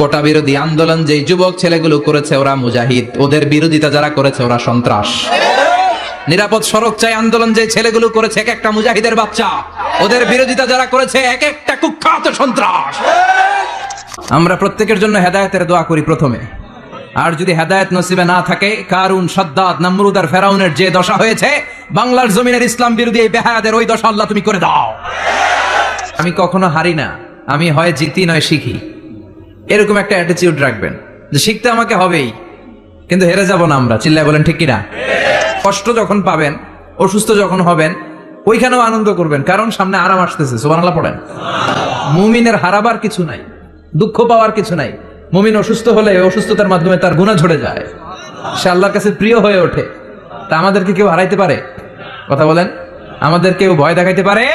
কোটা বিরোধী আন্দোলন যে যুবক ছেলেগুলো করেছে ওরা মুজাহিদ, ওদের বিরোধিতা যারা করেছে ওরা সন্ত্রাস। নিরাপদ সড়ক চাই আন্দোলন যে ছেলেগুলো করেছে এক একটা মুজাহিদের বাচ্চা, ওদের বিরোধিতা যারা করেছে এক একটা কুখ্যাত সন্ত্রাস। আমরা প্রত্যেকের জন্য হেদায়েতের দোয়া করি প্রথমে, আর যদি হেদায়েত নসিবে না থাকে, কারুন, সাদ্দাত, নমরুদ আর ফেরাউনের যে দশা হয়েছে বাংলার জমিনের ইসলাম বিরোধী এই বেহায়াদের, ওই দশা আল্লাহ তুমি করে দাও। আমি কখনো হারি না, আমি হয় জিতি নয় শিখি, এরকম একটা অ্যাটিটিউড রাখবেন যে শিখতে আমাকে হবেই, কিন্তু হেরে যাব না আমরা। চিল্লায় বলেন ঠিক কিনা? কষ্ট যখন পাবেন, অসুস্থ যখন হবেন, ওইখানেও আনন্দ করবেন, কারণ সামনে আরাম আসতেছে। সুবহানাল্লাহ পড়েন। মুমিনের হারাবার কিছু নাই, দুঃখ পাওয়ার কিছু নাই। মুমিন অসুস্থ হলে অসুস্থতার মাধ্যমে তার গুনাহ ঝরে যায়, সে আল্লাহর কাছে প্রিয় হয়ে ওঠে। তা আমাদেরকে কেউ হারাইতে পারে? কথা বলেন, আমাদের কেউ ভয় দেখাইতে পারে?